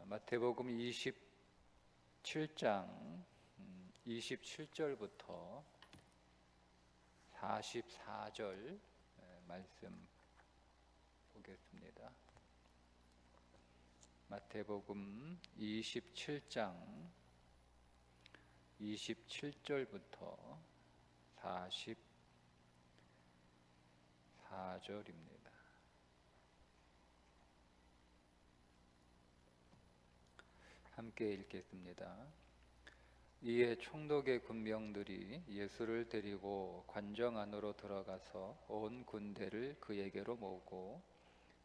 마태복음 27장 27절부터 44절 말씀 보겠습니다. 마태복음 27장 27절부터 44절입니다. 함께 읽겠습니다. 이에 총독의 군병들이 예수를 데리고 관정 안으로 들어가서 온 군대를 그에게로 모으고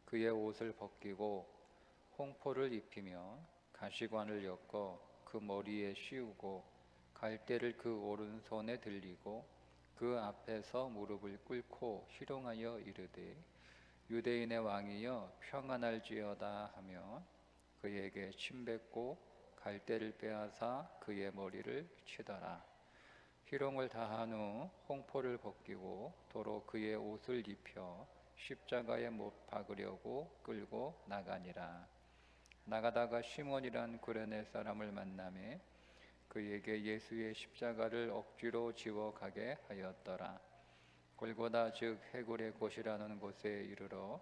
그의 옷을 벗기고 홍포를 입히며 가시관을 엮어 그 머리에 씌우고 갈대를 그 오른손에 들리고 그 앞에서 무릎을 꿇고 희롱하여 이르되 유대인의 왕이여 평안할지어다 하며 그에게 침뱉고 갈대를 빼앗아 그의 머리를 치더라. 희롱을 다한 후 홍포를 벗기고 도로 그의 옷을 입혀 십자가에 못 박으려고 끌고 나가니라. 나가다가 시몬이란 구레네 사람을 만나매 그에게 예수의 십자가를 억지로 지워 가게 하였더라. 골고다 즉 해골의 곳이라는 곳에 이르러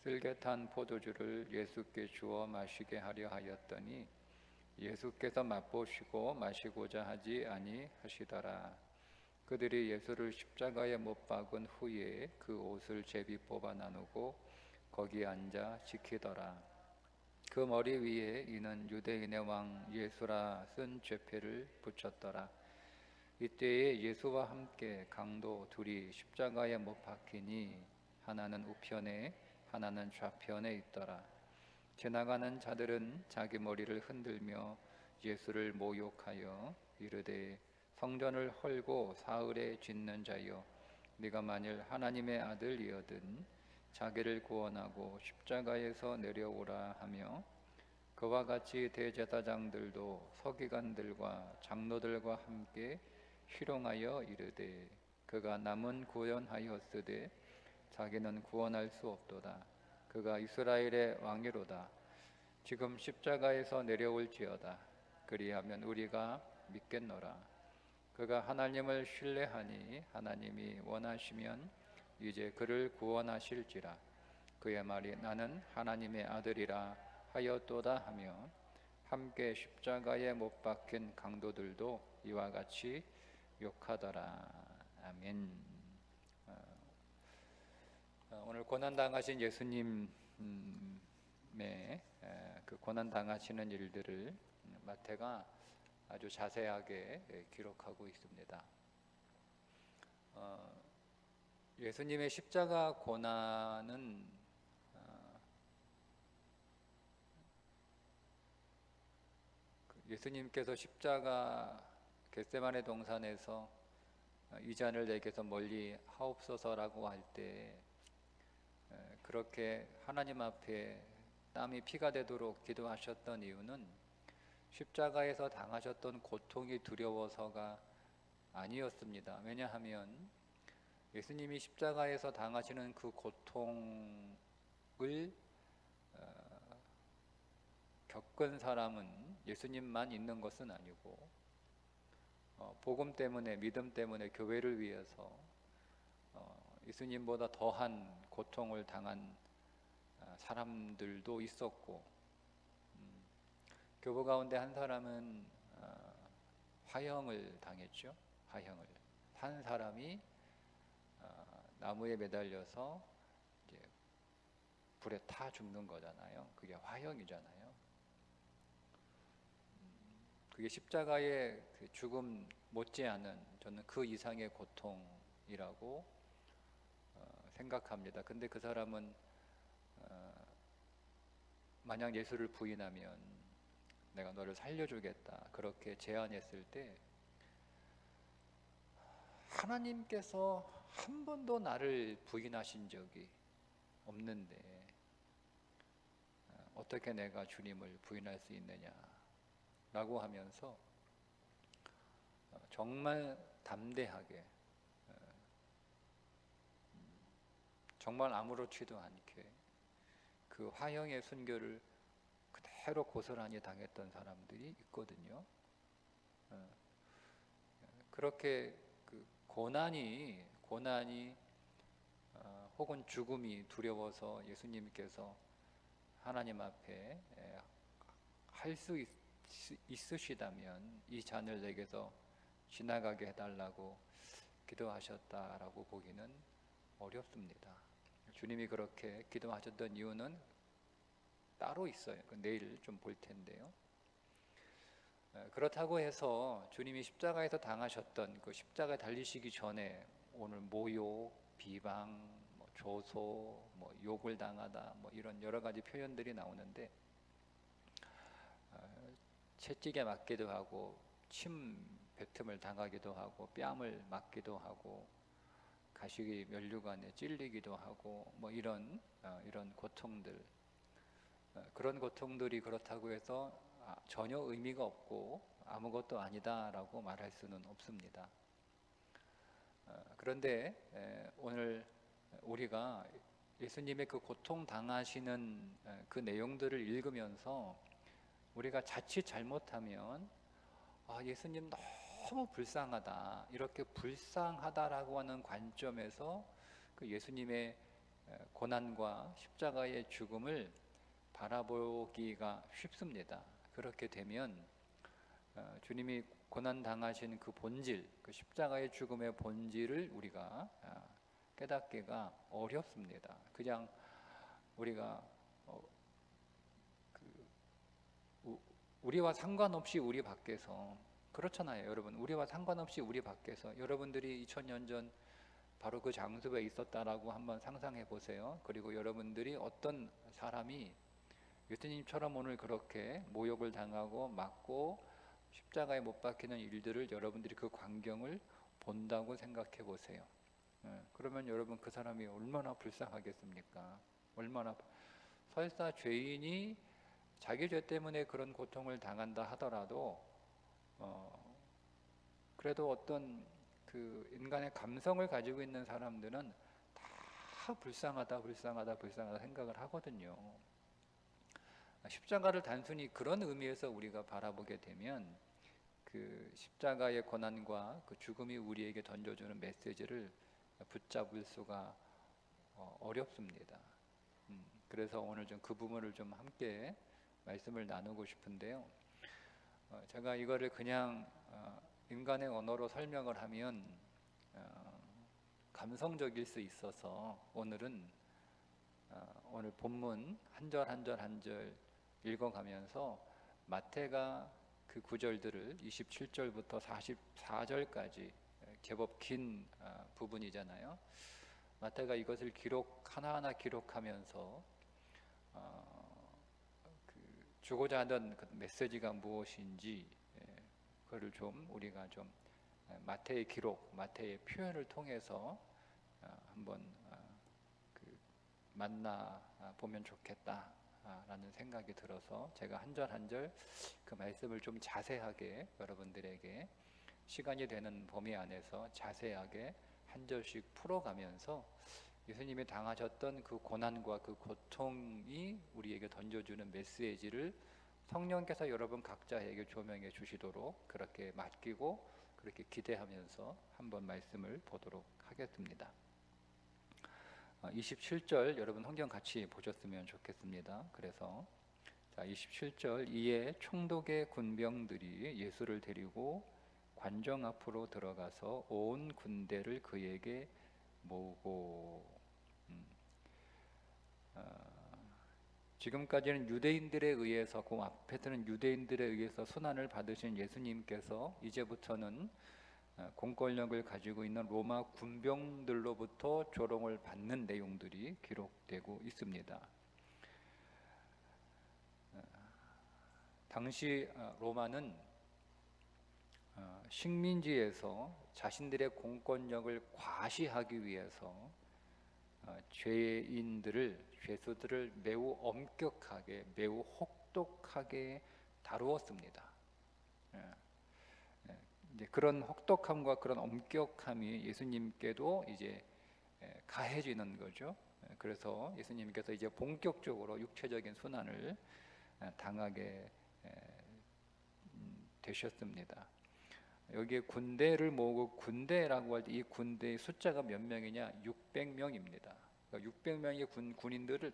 쓸개 탄 포도주를 예수께 주어 마시게 하려 하였더니 예수께서 맛보시고 마시고자 하지 아니하시더라. 그들이 예수를 십자가에 못 박은 후에 그 옷을 제비 뽑아 나누고 거기 앉아 지키더라. 그 머리 위에 이는 유대인의 왕 예수라 쓴 죄패를 붙였더라. 이때에 예수와 함께 강도 둘이 십자가에 못 박히니 하나는 우편에 하나는 좌편에 있더라. 지나가는 자들은 자기 머리를 흔들며 예수를 모욕하여 이르되 성전을 헐고 사흘에 짓는 자여 네가 만일 하나님의 아들이거든 자기를 구원하고 십자가에서 내려오라 하며 그와 같이 대제사장들도 서기관들과 장로들과 함께 희롱하여 이르되 그가 남은 구원하였으되 자기는 구원할 수 없도다. 그가 이스라엘의 왕이로다. 지금 십자가에서 내려올지어다. 그리하면 우리가 믿겠노라. 그가 하나님을 신뢰하니 하나님이 원하시면 이제 그를 구원하실지라. 그의 말이 나는 하나님의 아들이라 하였도다 하며 함께 십자가에 못 박힌 강도들도 이와 같이 욕하더라. 아멘. 오늘 고난당하신 예수님의 그 고난당하시는 일들을 마태가 아주 자세하게 기록하고 있습니다. 예수님의 십자가 고난은 예수님께서 십자가 겟세마네 동산에서 이 잔을 내게서 멀리 하옵소서라고 할 때 그렇게 하나님 앞에 땀이 피가 되도록 기도하셨던 이유는 십자가에서 당하셨던 고통이 두려워서가 아니었습니다. 왜냐하면 예수님이 십자가에서 당하시는 그 고통을 겪은 사람은 예수님만 있는 것은 아니고 복음 때문에 믿음 때문에 교회를 위해서 예수님보다 더한 고통을 당한 사람들도 있었고 교부 가운데 한 사람은 화형을 당했죠. 화형을 한 사람이 나무에 매달려서 이제 불에 타 죽는 거잖아요. 그게 화형이잖아요. 그게 십자가의 그 죽음 못지않은 저는 그 이상의 고통이라고 생각합니다. 근데 그 사람은 만약 예수를 부인하면 내가 너를 살려주겠다 그렇게 제안했을 때 하나님께서 한 번도 나를 부인하신 적이 없는데 어떻게 내가 주님을 부인할 수 있느냐 라고 하면서 정말 담대하게 정말 아무렇지도 않게 그 화형의 순교를 그대로 고스란히 당했던 사람들이 있거든요. 그렇게 그 고난이 혹은 죽음이 두려워서 예수님께서 하나님 앞에 할 수 있으시다면 이 잔을 내게서 지나가게 해달라고 기도하셨다라고 보기는 어렵습니다. 주님이 그렇게 기도하셨던 이유는 따로 있어요. 내일 좀 볼 텐데요. 그렇다고 해서 주님이 십자가에서 당하셨던 그 십자가에 달리시기 전에 오늘 모욕, 비방, 조소, 욕을 당하다 이런 여러 가지 표현들이 나오는데 채찍에 맞기도 하고 침 뱉음을 당하기도 하고 뺨을 맞기도 하고 가시기 면류관에 찔리기도 하고 이런 고통들, 그런 고통들이 그렇다고 해서 전혀 의미가 없고 아무것도 아니다라고 말할 수는 없습니다. 그런데 오늘 우리가 예수님의 그 고통 당하시는 그 내용들을 읽으면서 우리가 자칫 잘못하면 예수님 너무 불쌍하다, 이렇게 불쌍하다라고 하는 관점에서 그 예수님의 고난과 십자가의 죽음을 바라보기가 쉽습니다. 그렇게 되면 주님이 고난 당하신 그 본질, 그 십자가의 죽음의 본질을 우리가 깨닫기가 어렵습니다. 그냥 우리가 우리와 상관없이 우리 밖에서, 그렇잖아요 여러분, 우리와 상관없이 우리 밖에서 여러분들이 2000년 전 바로 그 장소에 있었다라고 한번 상상해 보세요. 그리고 여러분들이 어떤 사람이 예수님처럼 오늘 그렇게 모욕을 당하고 맞고 십자가에 못 박히는 일들을 여러분들이 그 광경을 본다고 생각해 보세요. 그러면 여러분 그 사람이 얼마나 불쌍하겠습니까? 얼마나 설사 죄인이 자기 죄 때문에 그런 고통을 당한다 하더라도 그래도 어떤 그 인간의 감성을 가지고 있는 사람들은 다 불쌍하다 생각을 하거든요. 십자가를 단순히 그런 의미에서 우리가 바라보게 되면 그 십자가의 고난과 그 죽음이 우리에게 던져주는 메시지를 붙잡을 수가 어렵습니다. 그래서 오늘 좀 그 부분을 좀 함께 말씀을 나누고 싶은데요. 제가 이거를 그냥 인간의 언어로 설명을 하면 감성적일 수 있어서 오늘은 오늘 본문 한 절 한 절 읽어가면서 마태가 그 구절들을 27절부터 44절까지 제법 긴 부분이잖아요. 마태가 이것을 하나하나 기록하면서 주고자 하던 그 메시지가 무엇인지 그거를 좀 우리가 좀 마태의 기록, 마태의 표현을 통해서 한번 만나 보면 좋겠다라는 생각이 들어서 제가 한 절 한 절 그 말씀을 좀 자세하게 여러분들에게 시간이 되는 범위 안에서 자세하게 한 절씩 풀어가면서 예수님이 당하셨던 그 고난과 그 고통이 우리에게 던져주는 메시지를 성령께서 여러분 각자에게 조명해 주시도록 그렇게 맡기고 그렇게 기대하면서 한번 말씀을 보도록 하겠습니다. 27절 여러분 성경 같이 보셨으면 좋겠습니다. 그래서 27절 이에 총독의 군병들이 예수를 데리고 관정 앞으로 들어가서 온 군대를 그에게 모으고 지금까지는 유대인들에 의해서 그 앞에서는 유대인들에 의해서 순환을 받으신 예수님께서 이제부터는 공권력을 가지고 있는 로마 군병들로부터 조롱을 받는 내용들이 기록되고 있습니다. 당시 로마는 식민지에서 자신들의 공권력을 과시하기 위해서 죄수들을 매우 엄격하게, 매우 혹독하게 다루었습니다. 이제 그런 혹독함과 그런 엄격함이 예수님께도 이제 가해지는 거죠. 그래서 예수님께서 이제 본격적으로 육체적인 순환을 당하게 되셨습니다. 여기에 군대를 모으고, 군대라고 할 때 이 군대의 숫자가 몇 명이냐? 600명입니다. 그러니까 600명의 군인들을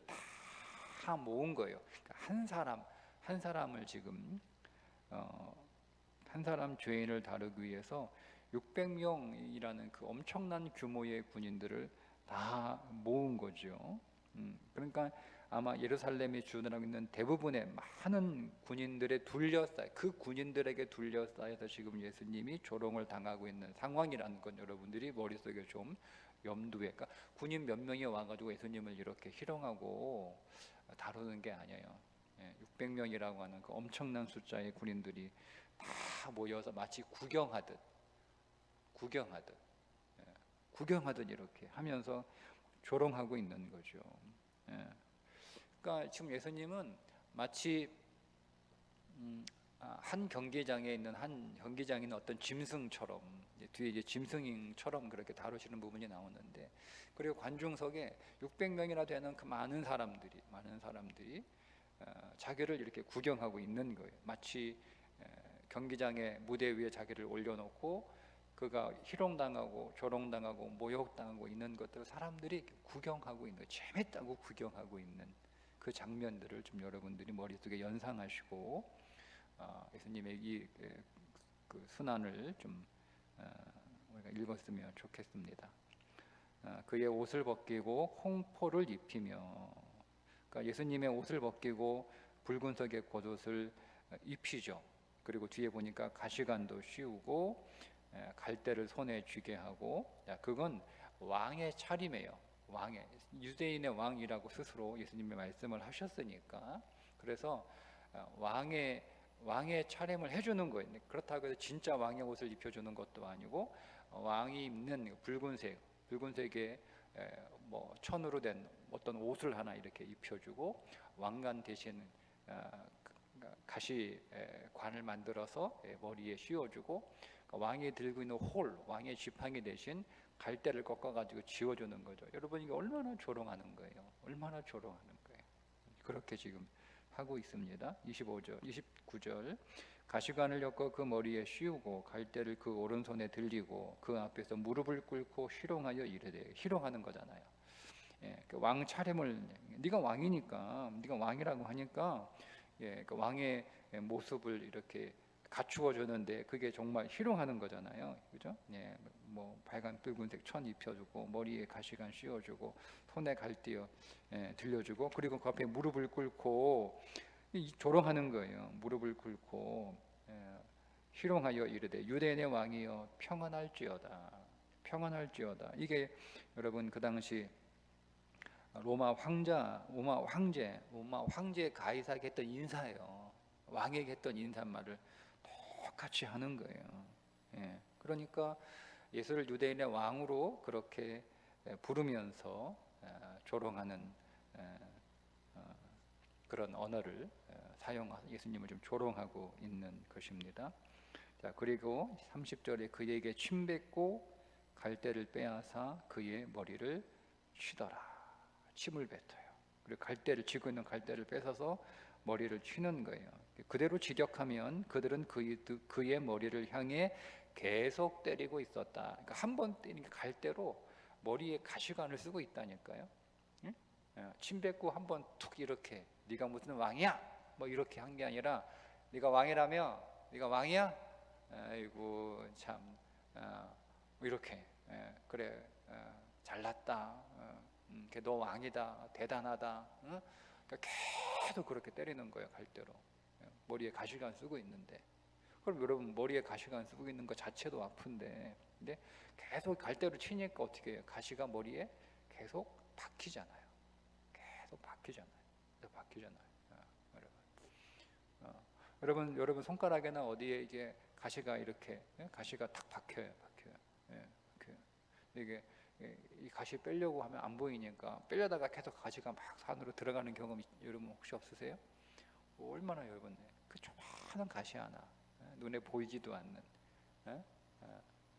다 모은 거예요. 그러니까 한 사람을 지금 한 사람 죄인을 다루기 위해서 600명이라는 그 엄청난 규모의 군인들을 다 모은 거죠. 그러니까 아마 예루살렘에 주둔하고 있는 대부분의 많은 군인들의 둘러싸여, 그 군인들에게 둘러싸여서 지금 예수님이 조롱을 당하고 있는 상황이라는 건 여러분들이 머릿속에 좀 염두에, 그러니까 군인 몇 명이 와가지고 예수님을 이렇게 희롱하고 다루는 게 아니에요. 600명이라고 하는 그 엄청난 숫자의 군인들이 다 모여서 마치 구경하듯 이렇게 하면서 조롱하고 있는 거죠. 그러니까 지금 예수님은 마치 한 경기장에 있는 어떤 짐승처럼, 뒤에 이제 짐승처럼 그렇게 다루시는 부분이 나오는데, 그리고 관중석에 600명이나 되는 그 많은 사람들이 자기를 이렇게 구경하고 있는 거예요. 마치 경기장의 무대 위에 자기를 올려놓고 그가 희롱당하고 조롱당하고 모욕당하고 있는 것들을 사람들이 구경하고 있는, 재밌다고 구경하고 있는 그 장면들을 좀 여러분들이 머릿속에 연상하시고 예수님의 그 순환을 좀 우리가 읽었으면 좋겠습니다. 그의 옷을 벗기고 홍포를 입히며, 그러니까 예수님의 옷을 벗기고 붉은색의 겉옷을 입히죠. 그리고 뒤에 보니까 가시관도 씌우고 갈대를 손에 쥐게 하고, 그건 왕의 차림이에요. 유대인의 왕이라고 스스로 예수님이 말씀을 하셨으니까, 그래서 왕의 차림을 해주는 거예요. 그렇다고 해서 진짜 왕의 옷을 입혀주는 것도 아니고, 왕이 입는 붉은색의 뭐 천으로 된 어떤 옷을 하나 이렇게 입혀주고, 왕관 대신 가시 관을 만들어서 머리에 씌워주고, 왕이 들고 있는 왕의 지팡이 대신 갈대를 꺾어가지고 지워주는 거죠. 여러분, 이게 얼마나 조롱하는 거예요. 그렇게 지금 하고 있습니다. 29절 가시관을 엮어 그 머리에 씌우고 갈대를 그 오른손에 들리고 그 앞에서 무릎을 꿇고 희롱하여 이르되, 희롱하는 거잖아요. 그 왕 차림을, 네가 왕이니까, 네가 왕이라고 하니까 그 왕의 모습을 이렇게 갖추어 주는데, 그게 정말 희롱하는 거잖아요. 그죠? 뭐 빨간 붉은색 천 입혀주고 머리에 가시관 씌워주고 손에 갈대어 들려주고, 그리고 그 앞에 무릎을 꿇고 조롱하는 거예요. 무릎을 꿇고 희롱하여 이르되 유대인의 왕이여 평안할지어다. 이게 여러분 그 당시 로마 황제 가이사에게 했던 인사예요. 왕에게 했던 인사말을 똑같이 하는 거예요. 그러니까 예수를 유대인의 왕으로 그렇게 부르면서 조롱하는 그런 언어를 사용해서 예수님을 좀 조롱하고 있는 것입니다. 자, 그리고 30절에 그에게 침뱉고 갈대를 빼앗아 그의 머리를 치더라. 침을 뱉어요. 그리고 쥐고 있는 갈대를 뺏어서 머리를 치는 거예요. 그대로 직역하면 그들은 그의 머리를 향해 계속 때리고 있었다. 그러니까 한 번 때리는 갈대로 머리에 가시관을 쓰고 있다니까요. 응? 침 뱉고 한 번 툭 이렇게, 네가 무슨 왕이야? 뭐 이렇게 한 게 아니라, 네가 왕이라며? 네가 왕이야? 아이고 참, 이렇게 그래, 잘났다. 너 왕이다. 대단하다. 응? 그러니까 계속 그렇게 때리는 거예요. 갈대로. 머리에 가시관 쓰고 있는데, 그럼 여러분 머리에 가시관 쓰고 있는 것 자체도 아픈데, 근데 계속 갈대로 치니까 어떻게 해요? 가시가 머리에 계속 박히잖아요. 여러분 손가락에나 어디에 이게 가시가 이렇게 가시가 탁 박혀요. 이게 이 가시 빼려고 하면 안 보이니까 빼려다가 계속 가시가 막 안으로 들어가는 경험 여러분 혹시 없으세요? 얼마나 여러분 그 조그마한 가시 하나, 눈에 보이지도 않는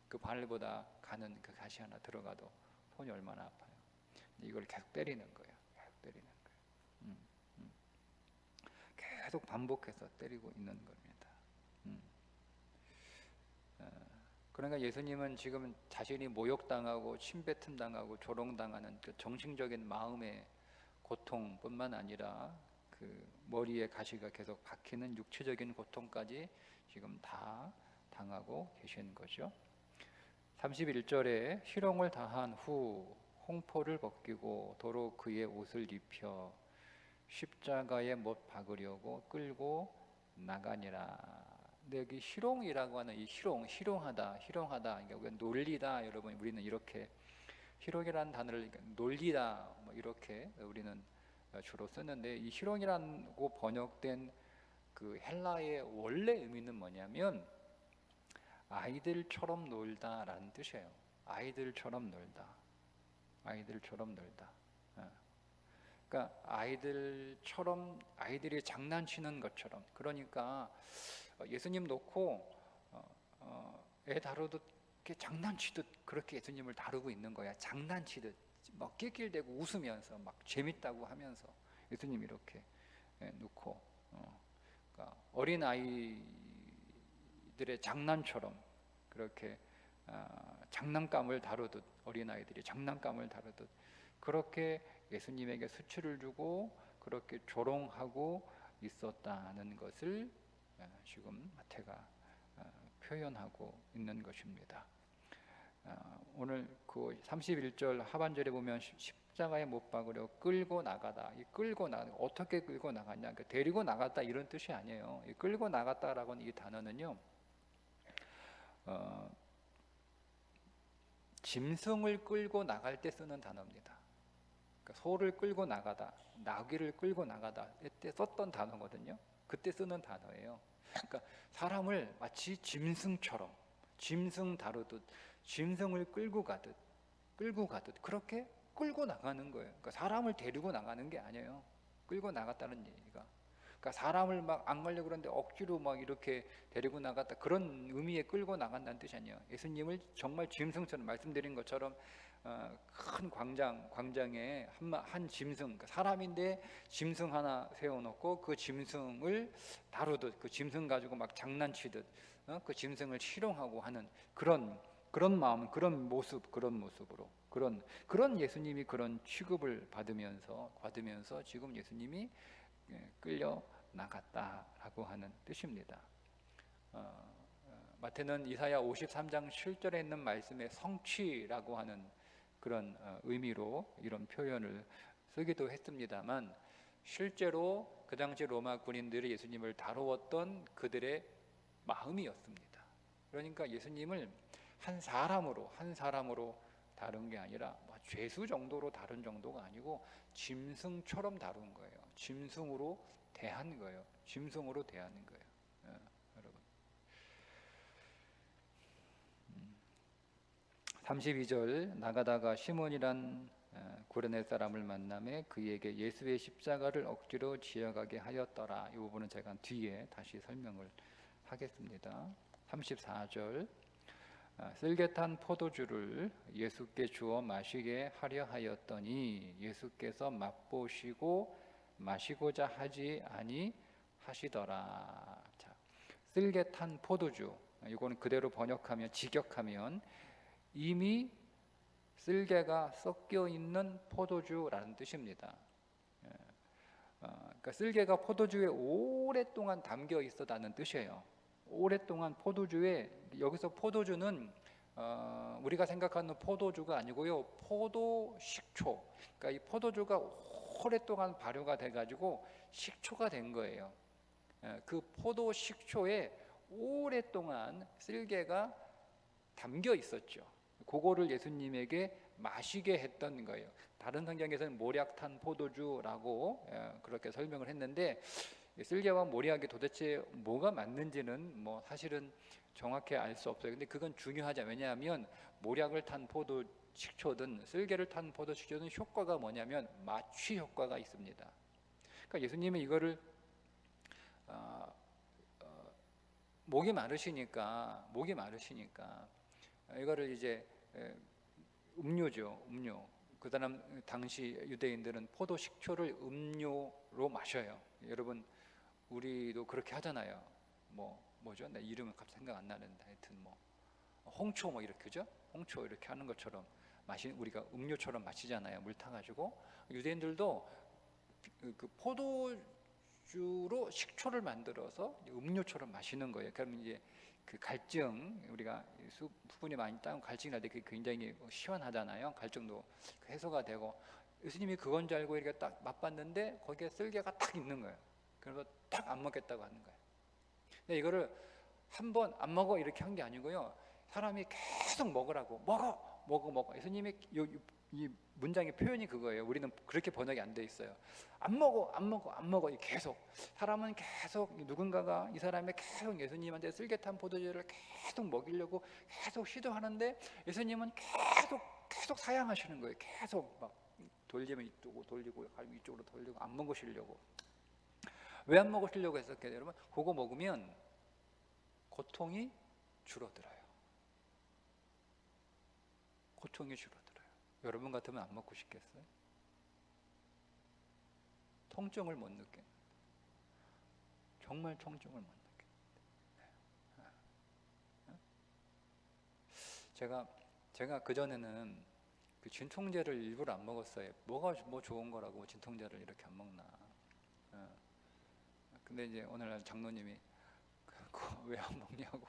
그 바늘보다 가는 그 가시 하나 들어가도 손이 얼마나 아파요. 계속 때리는 거예요. 계속 계속 반복해서 때리고 있는 겁니다. 그러니까 예수님은 지금 자신이 모욕당하고 침뱉음당하고 조롱당하는 그 정신적인 마음의 고통뿐만 아니라 그 머리에 가시가 계속 박히는 육체적인 고통까지 지금 다 당하고 계신 거죠. 31절에 희롱을 다한 후 홍포를 벗기고 도로 그의 옷을 입혀 십자가에 못 박으려고 끌고 나가니라. 근데 여기 희롱이라고 하는 이 희롱하다, 그러니까 놀리다. 여러분, 우리는 이렇게 희롱이라는 단어를 놀리다 뭐 이렇게 우리는 주로 쓰는데, 이 희롱이라고 번역된 그 헬라의 원래 의미는 뭐냐면 아이들처럼 놀다라는 뜻이에요. 아이들처럼 놀다. 그러니까 아이들이 장난치는 것처럼. 그러니까 예수님 놓고 애 다루듯 이렇게 장난치듯 그렇게 예수님을 다루고 있는 거야. 장난치듯 막 낄낄대고 웃으면서 막 재밌다고 하면서 예수님 이렇게 놓고 그러니까 어린 아이들의 장난처럼 그렇게 장난감을 다루듯, 어린 아이들이 장난감을 다루듯 그렇게 예수님에게 수치를 주고 그렇게 조롱하고 있었다는 것을 지금 마태가 표현하고 있는 것입니다. 오늘 그 31절 하반절에 보면 십자가에 못 박으려 끌고 나가다. 이 어떻게 끌고 나갔냐? 그러니까 데리고 나갔다 이런 뜻이 아니에요. 이 끌고 나갔다라고는 이 단어는요. 짐승을 끌고 나갈 때 쓰는 단어입니다. 그러니까 소를 끌고 나가다, 나귀를 끌고 나가다 이때 썼던 단어거든요. 그때 쓰는 단어예요. 그러니까 사람을 마치 짐승처럼, 짐승 다루듯, 짐승을 끌고 가듯 그렇게 끌고 나가는 거예요. 그러니까 사람을 데리고 나가는 게 아니에요. 끌고 나갔다는 얘기가. 그러니까 사람을 막 안 가려고 그러는데 억지로 막 이렇게 데리고 나갔다, 그런 의미의 끌고 나간다는 뜻이 아니에요. 예수님을 정말 짐승처럼, 말씀드린 것처럼 큰 광장에 한 짐승, 그러니까 사람인데 짐승 하나 세워놓고 그 짐승을 다루듯, 그 짐승 가지고 막 장난치듯 그 짐승을 희롱하고 하는 그런 마음, 그런 모습으로 그런 예수님이 그런 취급을 받으면서 지금 예수님이 끌려 나갔다라고 하는 뜻입니다. 마태는 이사야 53장 7절에 있는 말씀의 성취라고 하는 그런 의미로 이런 표현을 쓰기도 했습니다만, 실제로 그 당시 로마 군인들이 예수님을 다루었던 그들의 마음이었습니다. 그러니까 예수님을 한 사람으로 다룬 게 아니라 죄수 정도로 다룬 정도가 아니고 짐승처럼 다룬 거예요. 짐승으로 대한 거예요. 여러분. 32절, 나가다가 시몬이란 구레네 사람을 만나매 그에게 예수의 십자가를 억지로 지어가게 하였더라. 이 부분은 제가 뒤에 다시 설명을 하겠습니다. 34절, 쓸개 탄 포도주를 예수께 주어 마시게 하려 하였더니 예수께서 맛보시고 마시고자 하지 아니하시더라. 자, 쓸개 탄 포도주, 이거는 그대로 번역하면, 직역하면 이미 쓸개가 섞여 있는 포도주라는 뜻입니다. 그러니까 쓸개가 포도주에 오랫동안 담겨 있었다는 뜻이에요. 오랫동안 포도주에, 여기서 포도주는 우리가 생각하는 포도주가 아니고요, 포도 식초. 그러니까 이 포도주가 오랫동안 발효가 돼가지고 식초가 된 거예요. 그 포도 식초에 오랫동안 쓸개가 담겨 있었죠. 그거를 예수님에게 마시게 했던 거예요. 다른 성경에서는 모략탄 포도주라고 그렇게 설명을 했는데, 쓸개와 모략이 도대체 뭐가 맞는지는 사실은 정확히 알 수 없어요. 근데 그건 중요하지 않아요. 왜냐하면 모략을 탄 포도 식초든 쓸개를 탄 포도 식초든 효과가 뭐냐면 마취 효과가 있습니다. 그러니까 예수님이 이거를 목이 마르시니까 이거를 이제 음료. 그 사람 당시 유대인들은 포도 식초를 음료로 마셔요. 여러분 우리도 그렇게 하잖아요. 뭐죠? 내 이름은 갑자기 생각 안 나는데 하여튼 홍초 이렇게, 그죠? 홍초 이렇게 하는 것처럼 우리가 음료처럼 마시잖아요. 물 타가지고. 유대인들도 그 포도주로 식초를 만들어서 음료처럼 마시는 거예요. 그럼 이제 그 갈증, 우리가 수분이 많이 따면 갈증이 날 때 그게 굉장히 시원하잖아요. 갈증도 해소가 되고. 예수님이 그건 줄 알고 이렇게 딱 맛봤는데 거기에 쓸개가 딱 있는 거예요. 그래서 딱 안 먹겠다고 하는 거예요. 근데 이거를 한 번 안 먹어 이렇게 한 게 아니고요. 사람이 계속 먹으라고, 먹어. 예수님이 이 문장의 표현이 그거예요. 우리는 그렇게 번역이 안 돼 있어요. 안 먹어. 계속. 사람은 계속 누군가가 이 사람이 계속 예수님한테 쓸개탄 포도주를 계속 먹이려고 계속 시도하는데 예수님은 계속 사양하시는 거예요. 계속 막 돌리면 이쪽으로 돌리고 이쪽으로 돌리고 안 먹으시려고. 왜 안 먹으시려고 했을까요, 여러분? 그거 먹으면 고통이 줄어들어요. 고통이 줄어들어요. 여러분 같으면 안 먹고 싶겠어요? 통증을 못 느껴요. 정말 통증을 못 느껴요. 제가 그전에는 그 진통제를 일부러 안 먹었어요. 뭐가 좋은 거라고 진통제를 이렇게 안 먹나. 근데 이제 오늘날 장로님이 그거 왜 안 먹냐고.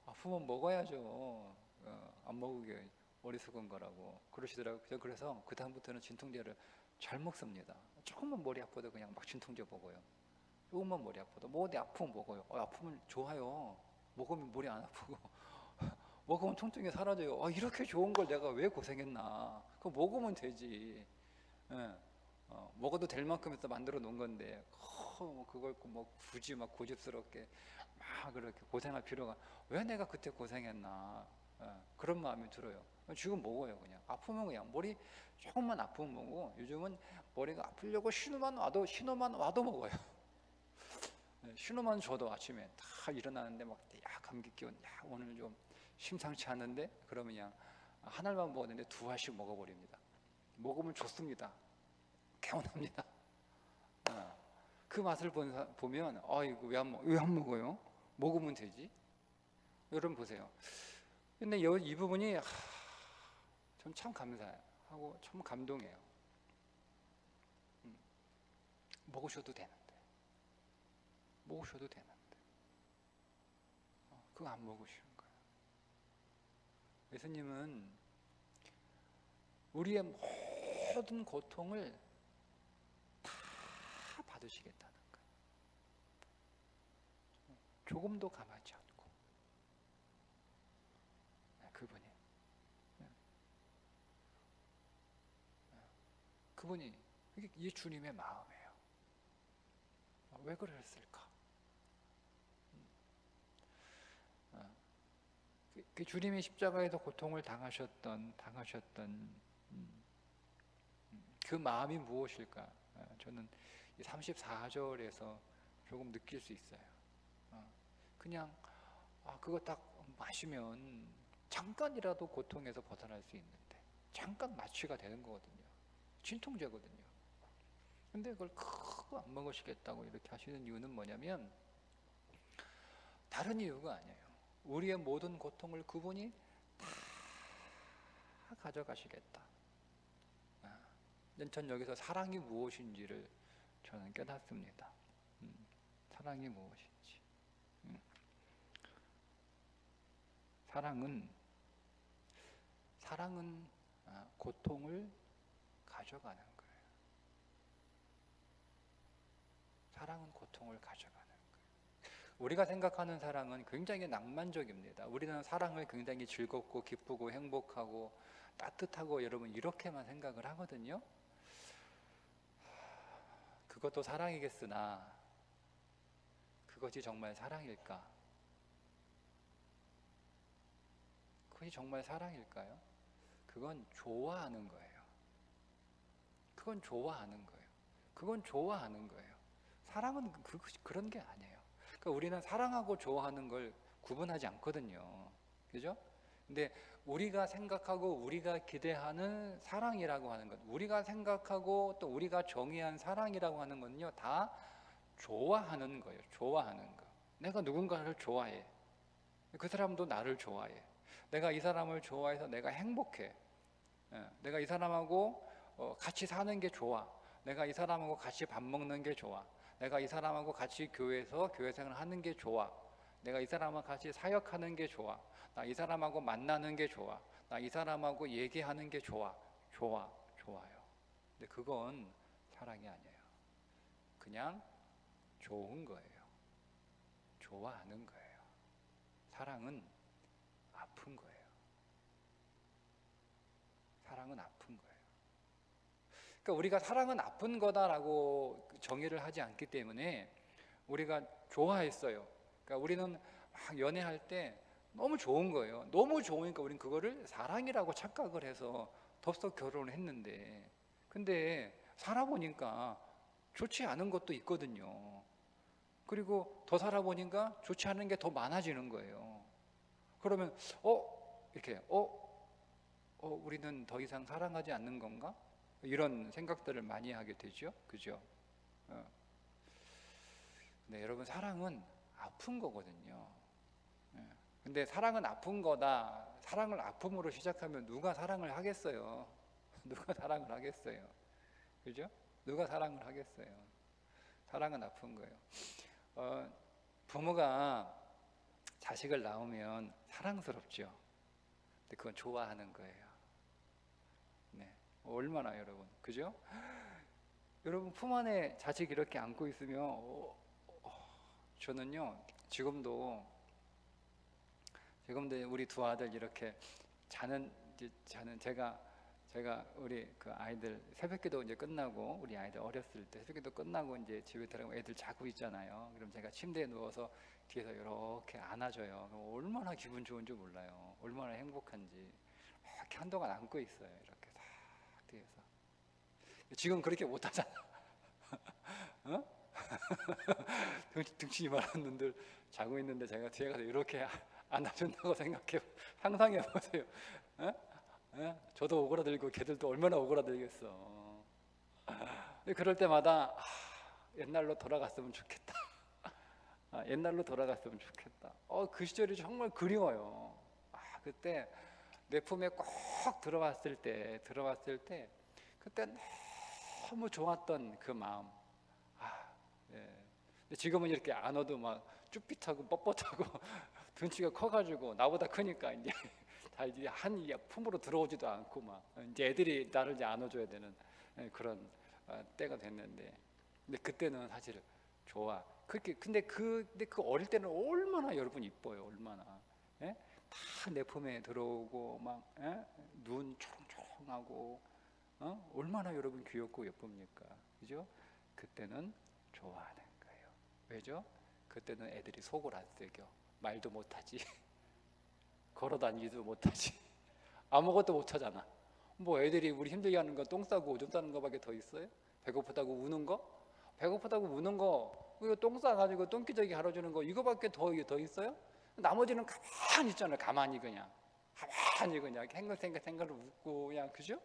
아프면 먹어야죠. 안 먹으게 어리석은 거라고 그러시더라고요. 그래서 그 다음부터는 진통제를 잘 먹습니다. 조금만 머리 아파도 그냥 막 진통제 먹어요. 조금만 머리 아파도 어디 아프면 먹어요. 아프면 좋아요. 먹으면 머리 안 아프고 먹으면 통증이 사라져요. 이렇게 좋은 걸 내가 왜 고생했나. 그거 먹으면 되지. 먹어도 될 만큼 해서 만들어 놓은 건데 그걸 굳이 막 고집스럽게 막 그렇게 고생할 필요가, 왜 내가 그때 고생했나. 그런 마음이 들어요. 지금 먹어요. 그냥 아프면 그냥 머리 조금만 아프면 먹고, 요즘은 머리가 아프려고 신호만 와도 먹어요. 신호만 줘도 아침에 다 일어나는데 막 감기 기운 오늘 좀 심상치 않은데, 그러면 그냥 한 알만 먹었는데 2알씩 먹어버립니다. 먹으면 좋습니다. 개운합니다. 그 맛을 보면 이거 왜 안 먹어요? 먹으면 되지. 여러분 보세요. 근데 이 부분이 전 참 감사하고 참 감동해요. 먹으셔도 되는데 그거 안 먹으시는 거예요. 예수님은 우리의 모든 고통을 다 받으시겠다는 거예요. 조금도 감하지 않고. 그분이 이게 주님의 마음이에요. 왜 그랬을까? 그 주님이 십자가에서 고통을 당하셨던 그 마음이 무엇일까? 저는 34절에서 조금 느낄 수 있어요. 그냥 그거 딱 마시면 잠깐이라도 고통에서 벗어날 수 있는데, 잠깐 마취가 되는 거거든요. 진통제거든요. 근데 그걸 크고 안 먹으시겠다고 이렇게 하시는 이유는 뭐냐면, 다른 이유가 아니에요. 우리의 모든 고통을 그분이 다 가져가시겠다. 전 여기서 사랑이 무엇인지를 저는 깨닫습니다. 사랑이 무엇인지. 사랑은 고통을 가져가는 거예요. 사랑은 고통을 가져가는 거예요. 우리가 생각하는 사랑은 굉장히 낭만적입니다. 우리는 사랑을 굉장히 즐겁고 기쁘고 행복하고 따뜻하고 여러분 이렇게만 생각을 하거든요. 그것도 사랑이겠으나 그것이 정말 사랑일까? 그것이 정말 사랑일까요? 그건 좋아하는 거예요. 그건 좋아하는 거예요. 사랑은 그런 게 아니에요. 그러니까 우리는 사랑하고 좋아하는 걸 구분하지 않거든요. 그죠? 근데 우리가 생각하고 우리가 기대하는 사랑이라고 하는 것, 우리가 생각하고 또 우리가 정의한 사랑이라고 하는 건요, 다 좋아하는 거예요. 좋아하는 거. 내가 누군가를 좋아해. 그 사람도 나를 좋아해. 내가 이 사람을 좋아해서 내가 행복해. 내가 이 사람하고 같이 사는 게 좋아. 내가 이 사람하고 같이 밥 먹는 게 좋아. 내가 이 사람하고 같이 교회에서 교회 생활 하는 게 좋아. 내가 이 사람하고 같이 사역하는 게 좋아. 나 이 사람하고 만나는 게 좋아. 나 이 사람하고 얘기하는 게 좋아. 좋아요. 근데 그건 사랑이 아니에요. 그냥 좋은 거예요. 좋아하는 거예요. 사랑은 아픈 거예요. 사랑은 아픈 거예요. 그러니까 우리가 사랑은 아픈 거다라고 정의를 하지 않기 때문에 우리가 좋아했어요. 그러니까 우리는 막 연애할 때 너무 좋은 거예요. 너무 좋으니까 우리는 그거를 사랑이라고 착각을 해서 덥석 결혼을 했는데, 근데 살아보니까 좋지 않은 것도 있거든요. 그리고 더 살아보니까 좋지 않은 게 더 많아지는 거예요. 그러면 이렇게 우리는 더 이상 사랑하지 않는 건가? 이런 생각들을 많이 하게 되죠. 그죠? 네, 여러분, 사랑은 아픈 거거든요. 근데 사랑은 아픈 거다. 사랑을 아픔으로 시작하면 누가 사랑을 하겠어요? 누가 사랑을 하겠어요? 그죠? 누가 사랑을 하겠어요? 사랑은 아픈 거예요. 부모가 자식을 낳으면 사랑스럽죠. 근데 그건 좋아하는 거예요. 네, 얼마나 여러분, 그죠? 여러분 품 안에 자식 이렇게 안고 있으면 저는요 지금도 우리 두 아들 이렇게 자는 제가 우리 그 아이들 새벽기도 이제 끝나고, 우리 아이들 어렸을 때 새벽기도 끝나고 이제 집에 들어가면 애들 자고 있잖아요. 그럼 제가 침대에 누워서 뒤에서 이렇게 안아줘요. 그럼 얼마나 기분 좋은지 몰라요. 얼마나 행복한지. 이렇게 한동안 안고 있어요. 이렇게 싹 뒤에서. 지금 그렇게 못하잖아. 어? 등치기 많은 놈들 자고 있는데 제가 뒤에 가서 이렇게 안아준다고 상상해 보세요. 저도 오그라들고 걔들도 얼마나 오그라들겠어. 그럴 때마다 옛날로 돌아갔으면 좋겠다. 옛날로 돌아갔으면 좋겠다. 그 시절이 정말 그리워요. 그때 내 품에 꼭 들어왔을 때 그때 너무 좋았던 그 마음. 예. 근데 지금은 이렇게 안아도 막 쭈삣하고 뻣뻣하고 등치가 커가지고 나보다 크니까 이제 다 이제 한 품으로 들어오지도 않고 막 이제 애들이 나를 이제 안아줘야 되는 그런 때가 됐는데, 근데 그때는 사실 좋아. 근데 그 어릴 때는 얼마나 여러분 이뻐요. 얼마나. 예? 다 내 품에 들어오고 막 눈 초롱초롱하고 얼마나 여러분 귀엽고 예쁩니까? 그죠? 그때는 좋아하는 거예요. 왜죠? 그때는 애들이 속을 안 새겨. 말도 못하지. 걸어다니지도 못하지. 아무것도 못하잖아. 뭐 애들이 우리 힘들게 하는 거 똥 싸고 오줌 싸는 거밖에 더 있어요? 배고프다고 우는 거? 배고프다고 우는 거, 그리고 똥 싸가지고 똥기저귀 갈아주는 거, 이거밖에 더 있어요? 나머지는 가만히 있잖아요. 가만히 그냥 생각 웃고 그냥, 그죠?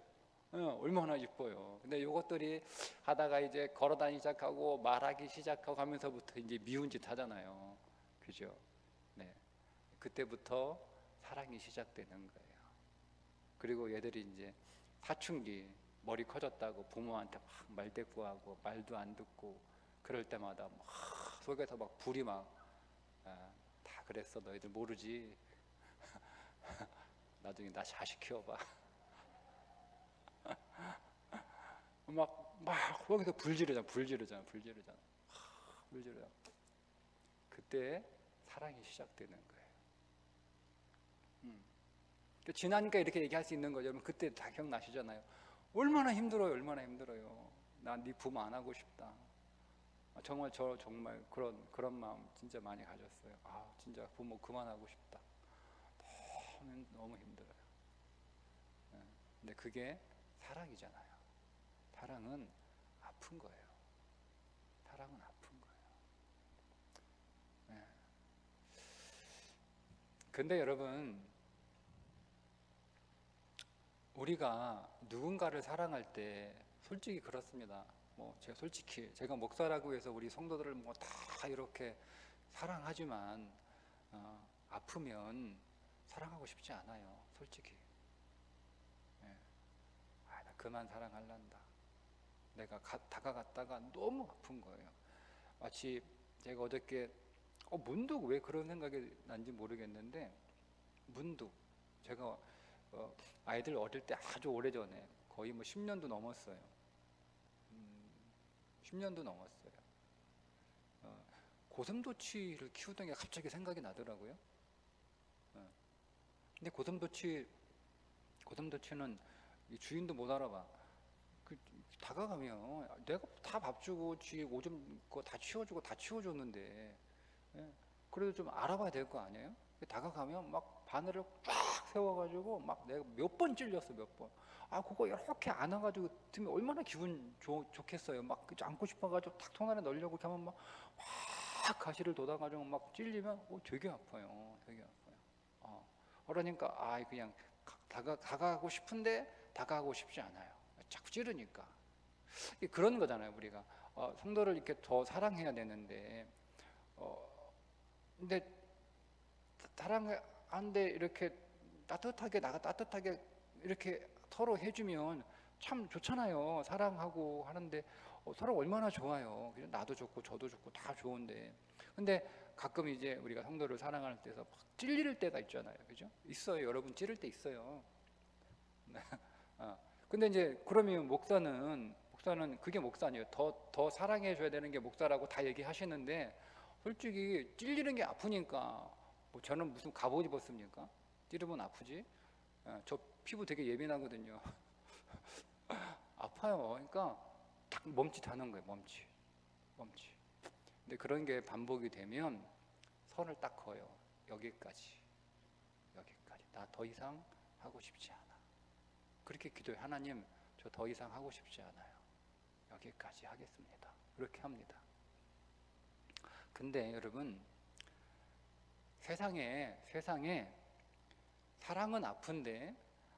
얼마나 이뻐요. 근데 이것들이 하다가 이제 걸어다니기 시작하고 말하기 시작하고 하면서부터 이제 미운 짓 하잖아요. 그죠? 네. 그때부터 사랑이 시작되는 거예요. 그리고 얘들이 이제 사춘기, 머리 커졌다고 부모한테 막 말대꾸하고 말도 안 듣고 그럴 때마다 막 속에서 막 불이 다 그랬어. 너희들 모르지. 나중에 나 자식 키워봐. 막 거기서 불 지르잖아. 그때 사랑이 시작되는 거예요. 지나니까 이렇게 얘기할 수 있는 거죠. 여러분 그때 다 기억나시잖아요. 얼마나 힘들어요. 난 네 부모 안 하고 싶다. 정말 그런 마음 진짜 많이 가졌어요. 진짜 부모 그만하고 싶다. 너무 힘들어요. 근데 그게 사랑이잖아요. 사랑은 아픈 거예요. 근데 여러분, 우리가 누군가를 사랑할 때 솔직히 그렇습니다. 뭐 제가 솔직히 제가 목사라고 해서 우리 성도들을 뭐 다 이렇게 사랑하지만 아프면 사랑하고 싶지 않아요. 솔직히. 예. 나 그만 사랑할란다. 내가 다가갔다가 너무 아픈 거예요. 마치 제가 어저께 문득 왜 그런 생각이 난지 모르겠는데 문득 제가 아이들 어릴 때 아주 오래전에 거의 뭐 10년도 넘었어요. 10년도 넘었어요. 고슴도치를 키우던 게 갑자기 생각이 나더라고요. 근데 고슴도치는 이 주인도 못 알아봐. 다가가면 내가 다 밥 주고 쥐 오줌 거 다 치워주고 다 치워줬는데, 예? 그래도 좀 알아봐야 될 거 아니에요? 다가가면 막 바늘을 쫙 세워가지고 막 내가 몇 번 찔렸어, 몇 번. 그거 이렇게 안아가지고 들으면 얼마나 기분 좋겠어요. 막 안고 싶어가지고 탁 손 안에 넣으려고 이렇게 하면 막 확 가시를 돋아가지고 막 찔리면 되게 아파요. 되게 아파요. 그러니까 그냥 다가가고 싶은데 다가가고 싶지 않아요. 자꾸 찌르니까. 그런 거잖아요. 우리가 성도를 이렇게 더 사랑해야 되는데 근데 사랑하는데 이렇게 따뜻하게 이렇게 서로 해주면 참 좋잖아요. 사랑하고 하는데 서로 얼마나 좋아요. 그냥 나도 좋고 저도 좋고 다 좋은데, 근데 가끔 이제 우리가 성도를 사랑할 때서 막 찔릴 때가 있잖아요. 그죠? 있어요. 여러분 찌를 때 있어요. 근데 이제 그러면 목사는 그게 목사 아니에요. 더 사랑해 줘야 되는 게 목사라고 다 얘기하시는데, 솔직히 찔리는 게 아프니까 뭐 저는 무슨 갑옷 입었습니까? 찌르면 아프지. 저 피부 되게 예민하거든요. 아파요. 그러니까 딱 멈칫하는 거예요. 멈칫. 근데 그런 게 반복이 되면 선을 딱 그어요. 여기까지. 나 더 이상 하고 싶지 않아. 그렇게 기도해. 하나님, 저 더 이상 하고 싶지 않아요. 여기까지 하겠습니다. 그렇게 합니다. 근데 여러분, 세상에 사랑은 아픈데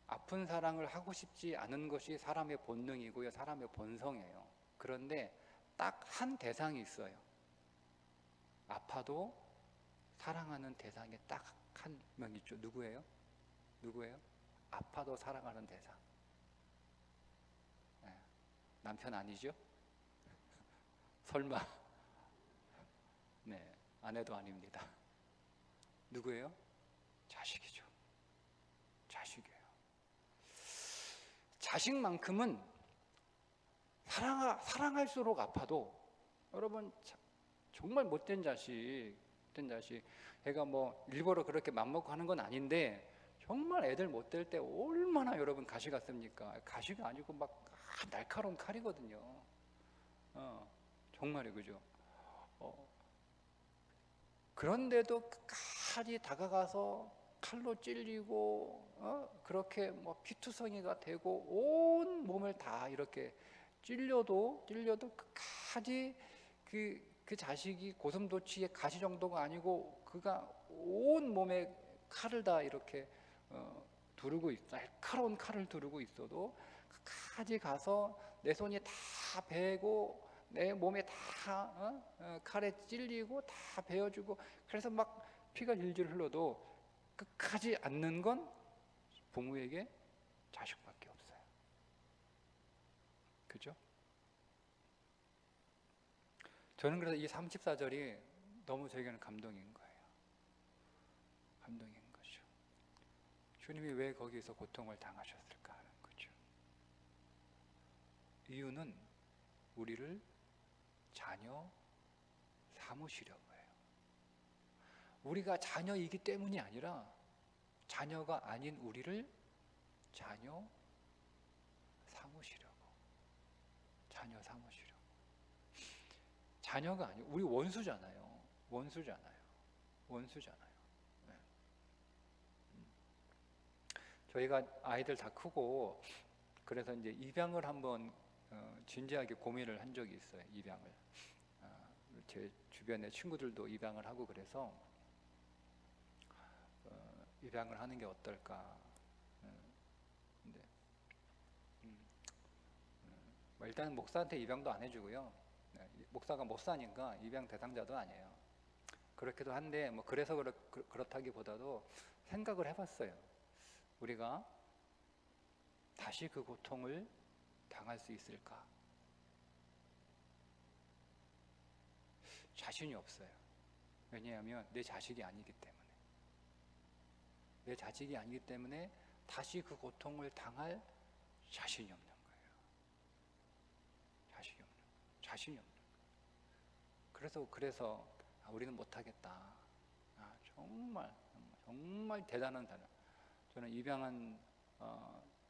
아픈 사랑을 하고 싶지 않은 것이 사람의 본능이고요. 사람의 본성이에요. 그런데 딱 한 대상이 있어요. 아파도 사랑하는 대상이 딱 한 명 있죠. 누구예요? 아파도 사랑하는 대상. 남편 아니죠? 설마? 네, 아내도 아닙니다. 누구예요? 자식이죠. 자식이에요. 자식만큼은 사랑할수록 아파도, 여러분 정말 못된 자식, 애가 뭐 일부러 그렇게 맘먹고 하는 건 아닌데 정말 애들 못될 때 얼마나 여러분 가시 같습니까? 가시가 아니고 막 날카로운 칼이거든요. 정말이 그죠? 그런데도 끝까지 다가가서 칼로 찔리고 그렇게 뭐 피투성이가 되고 온 몸을 다 이렇게 찔려도 끝까지 그 자식이 고슴도치의 가시 정도가 아니고 그가 온 몸에 칼을 다 이렇게 날카로운 칼을 두르고 있어도 끝까지 가서 내 손이 다 베고 내 몸에 다 칼에 찔리고 다 베어주고, 그래서 막 피가 질질 흘러도 끝까지 앉는 건 부모에게 자식밖에 없어요. 그죠? 저는 그래서 이 34절이 너무 저에게는 감동인 거예요. 감동인 거죠. 주님이 왜 거기서 고통을 당하셨을까 하는 거죠. 이유는 우리를 자녀 삼으시려고 해요. 우리가 자녀이기 때문이 아니라 자녀가 아닌 우리를 자녀 삼으시려고. 자녀가 아니고 우리 원수잖아요. 네. 저희가 아이들 다 크고 그래서 이제 입양을 한번 진지하게 고민을 한 적이 있어요. 입양을. 제 주변에 친구들도 입양을 하고 그래서 입양을 하는 게 어떨까. 근데 일단은 목사한테 입양도 안 해주고요. 목사가 목사니까 입양 대상자도 아니에요. 그렇기도 한데 뭐 그래서 그렇다기보다도 생각을 해봤어요. 우리가 다시 그 고통을 당할 수 있을까? 자신이 없어요. 왜냐하면 내 자식이 아니기 때문에. 내 자식이 아니기 때문에 다시 그 고통을 당할 자신이 없는 거예요. 자신이 없는 거예요. 그래서 우리는 못하겠다. 정말 대단한 사람. 저는 입양한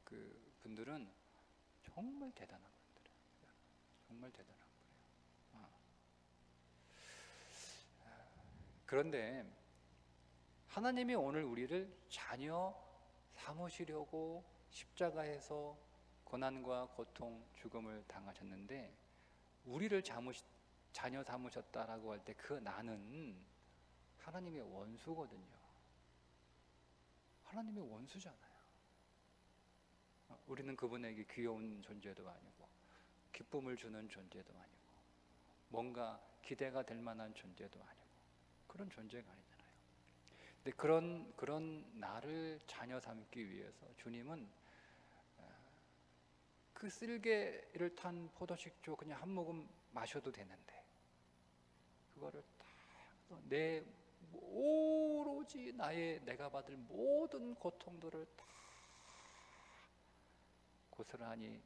그 분들은 정말 대단한 분들이에요. 정말 대단한 거예요. 그런데 하나님이 오늘 우리를 자녀 삼으시려고 십자가에서 고난과 고통, 죽음을 당하셨는데 우리를 자녀 삼으셨다라고 할 때 그 나는 하나님의 원수거든요. 하나님의 원수잖아요. 우리는 그분에게 귀여운 존재도 아니고 기쁨을 주는 존재도 아니고 뭔가 기대가 될 만한 존재도 아니고 그런 존재가 아니잖아요. 근데 그런 나를 자녀 삼기 위해서 주님은 그 쓸개를 탄 포도식주 그냥 한 모금 마셔도 되는데 그거를 내 오로지 내가 받을 모든 고통들을 다 고스란히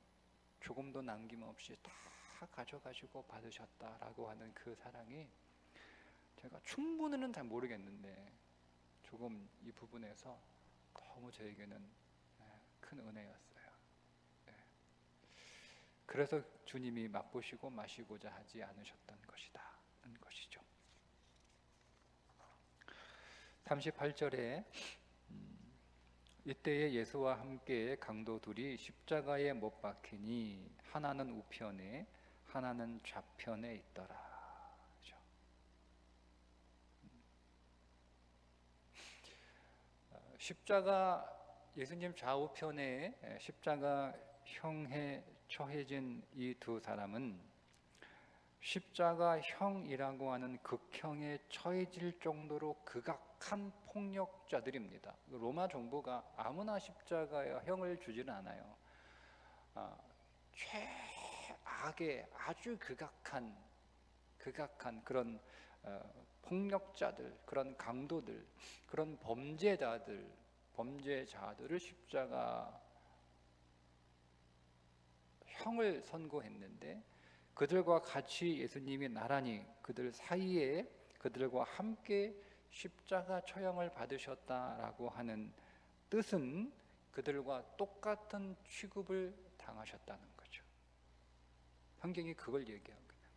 조금도 남김없이 다 가져가시고 받으셨다라고 하는 그 사랑이 제가 충분히는 잘 모르겠는데 조금 이 부분에서 너무 저에게는 큰 은혜였어요. 그래서 주님이 맛보시고 마시고자 하지 않으셨던 것이다는 것이죠. 38절에 이때에 예수와 함께 강도 둘이 십자가에 못 박히니 하나는 우편에 하나는 좌편에 있더라. 그렇죠? 십자가 예수님 좌우편에 십자가 형에 처해진 이 두 사람은 십자가형이라고 하는 극형에 처해질 정도로 극악한 폭력자들입니다. 로마 정부가 아무나 십자가형을 주지는 않아요. 최악의 아주 극악한 그런 폭력자들, 그런 강도들, 그런 범죄자들을 십자가 형을 선고했는데 그들과 같이 예수님이 나란히 그들 사이에 그들과 함께 십자가 처형을 받으셨다라고 하는 뜻은 그들과 똑같은 취급을 당하셨다는 거죠. 성경이 그걸 얘기하고 있는 거예요.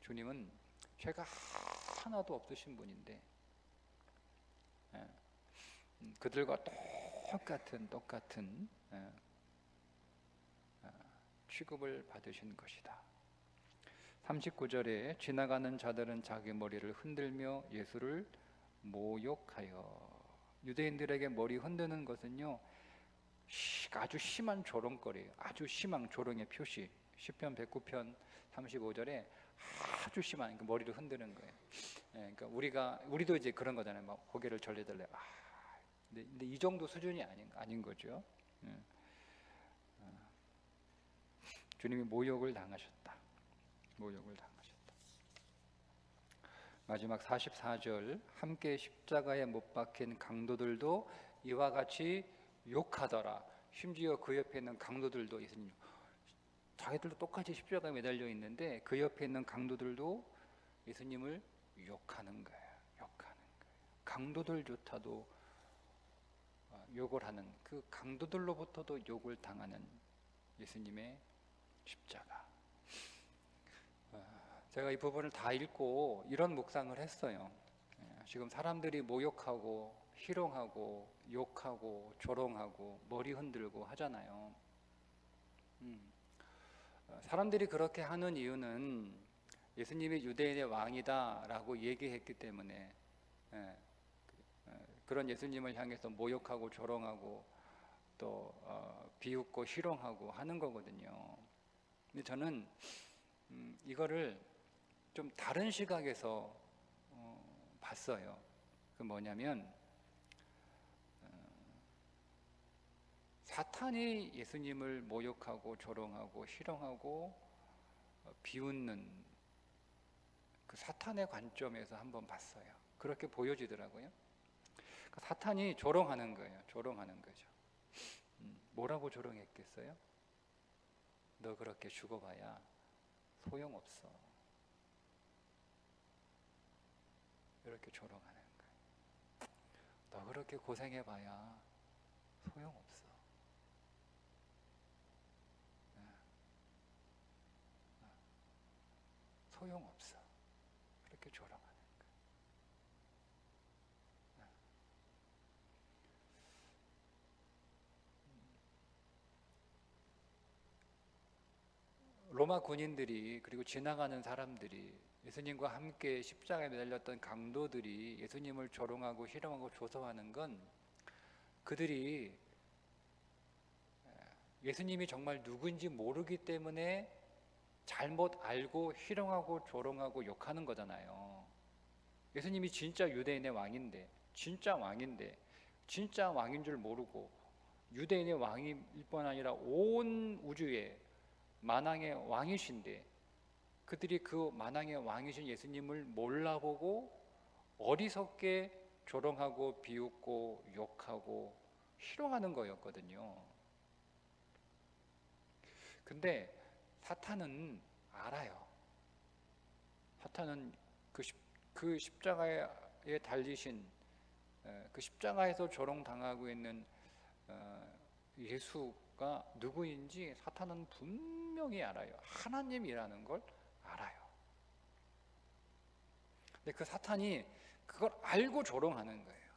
주님은 죄가 하나도 없으신 분인데 그들과 똑같은 취급을 받으신 것이다. 39절에 지나가는 자들은 자기 머리를 흔들며 예수를 모욕하여. 유대인들에게 머리 흔드는 것은요 아주 심한 조롱거리예요. 아주 심한 조롱의 표시. 시편 109편 35절에 아주 심한 머리를 흔드는 거예요. 그러니까 우리도 이제 그런 거잖아요. 막 고개를 절레절레. 근데 이 정도 수준이 아닌 거죠. 주님이 모욕을 당하셨다. 마지막 44절 함께 십자가에 못 박힌 강도들도 이와 같이 욕하더라. 심지어 그 옆에 있는 강도들도 예수님 자기들도 똑같이 십자가에 매달려 있는데 그 옆에 있는 강도들도 예수님을 욕하는 거예요. 강도들조차도 욕을 하는 그 강도들로부터도 욕을 당하는 예수님의 십자가. 제가 이 부분을 다 읽고 이런 묵상을 했어요. 지금 사람들이 모욕하고 희롱하고 욕하고 조롱하고 머리 흔들고 하잖아요. 사람들이 그렇게 하는 이유는 예수님이 유대인의 왕이다 라고 얘기했기 때문에 그런 예수님을 향해서 모욕하고 조롱하고 또 비웃고 희롱하고 하는 거거든요. 근데 저는 이거를 좀 다른 시각에서 봤어요. 그 뭐냐면 사탄이 예수님을 모욕하고 조롱하고 희롱하고 비웃는 그 사탄의 관점에서 한번 봤어요. 그렇게 보여지더라고요. 그러니까 사탄이 조롱하는 거예요. 조롱하는 거죠. 뭐라고 조롱했겠어요? 너 그렇게 죽어봐야 소용없어. 이렇게 조롱하는 거예요. 너 그렇게 고생해봐야 소용없어. 소용없어. 그렇게 조롱하는 거예요. 로마 군인들이 그리고 지나가는 사람들이 예수님과 함께 십자가에 매달렸던 강도들이 예수님을 조롱하고 희롱하고 조소하는 건 그들이 예수님이 정말 누구인지 모르기 때문에 잘못 알고 희롱하고 조롱하고 욕하는 거잖아요. 예수님이 진짜 유대인의 왕인데, 진짜 왕인데, 진짜 왕인 줄 모르고 유대인의 왕일 뿐 아니라 온 우주의 만왕의 왕이신데 그들이 그 만왕의 왕이신 예수님을 몰라보고 어리석게 조롱하고 비웃고 욕하고 희롱하는 거였거든요. 근데 사탄은 알아요. 사탄은 그 십자가에 달리신 그 십자가에서 조롱당하고 있는 예수가 누구인지 사탄은 분명히 알아요. 하나님이라는 걸 알아요. 근데 그 사탄이 그걸 알고 조롱하는 거예요.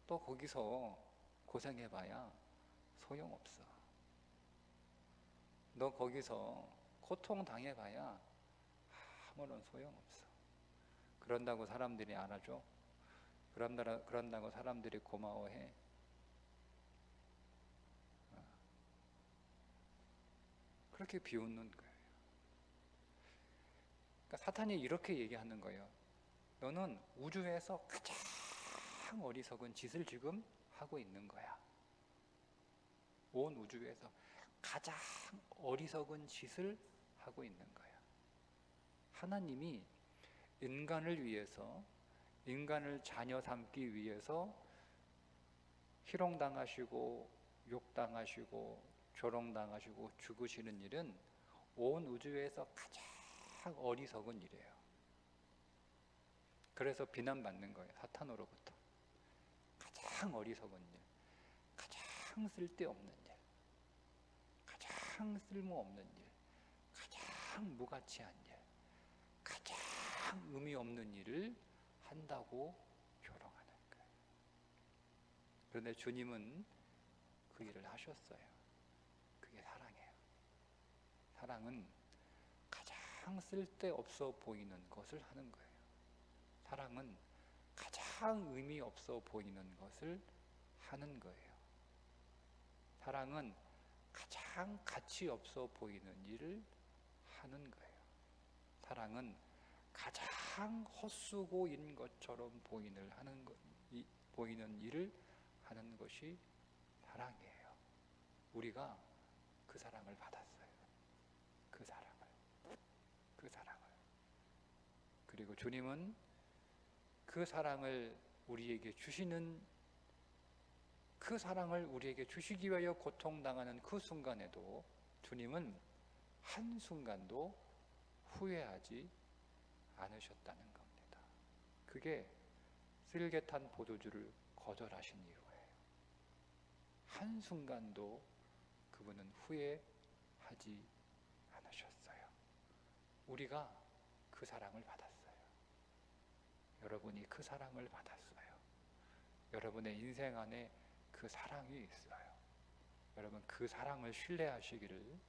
또 거기서 고생해봐야 소용없어. 너 거기서 고통당해봐야 아무런 소용없어. 그런다고 사람들이 알아줘? 그런다고 사람들이 고마워해? 그렇게 비웃는 거예요. 그러니까 사탄이 이렇게 얘기하는 거예요. 너는 우주에서 가장 어리석은 짓을 지금 하고 있는 거야. 온 우주에서 가장 어리석은 짓을 하고 있는 거야. 하나님이 인간을 위해서, 인간을 자녀 삼기 위해서 희롱당하시고 욕당하시고 조롱당하시고 죽으시는 일은 온 우주에서 가장 어리석은 일이에요. 그래서 비난받는 거예요. 사탄으로부터. 가장 어리석은 일, 가장 쓸데없는 일, 가장 쓸모없는 일, 가장 무가치한 일, 가장 의미 없는 일을 한다고 조롱하는 거예요. 그런데 주님은 그 일을 하셨어요. 그게 사랑이에요. 사랑은 가장 쓸데없어 보이는 것을 하는 거예요. 사랑은 가장 의미 없어 보이는 것을 하는 거예요. 사랑은 가장 가치 없어 보이는 일을 하는 거예요. 사랑은 가장 헛수고인 것처럼 보이는 일을 하는 것이 사랑이에요. 우리가 그 사랑을 받았어요. 그 사랑을. 그리고 주님은 그 사랑을 우리에게 주시는, 그 사랑을 우리에게 주시기 위하여 고통당하는 그 순간에도 주님은 한순간도 후회하지 않으셨다는 겁니다. 그게 쓸개 탄 포도주를 거절하신 이유예요. 한순간도 그분은 후회하지 않으셨어요. 우리가 그 사랑을 받았어요. 여러분이 그 사랑을 받았어요. 여러분의 인생 안에 그 사랑이 있어요. 여러분 그 사랑을 신뢰하시기를,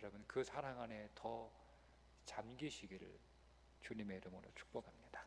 여러분 그 사랑 안에 더 잠기시기를 주님의 이름으로 축복합니다.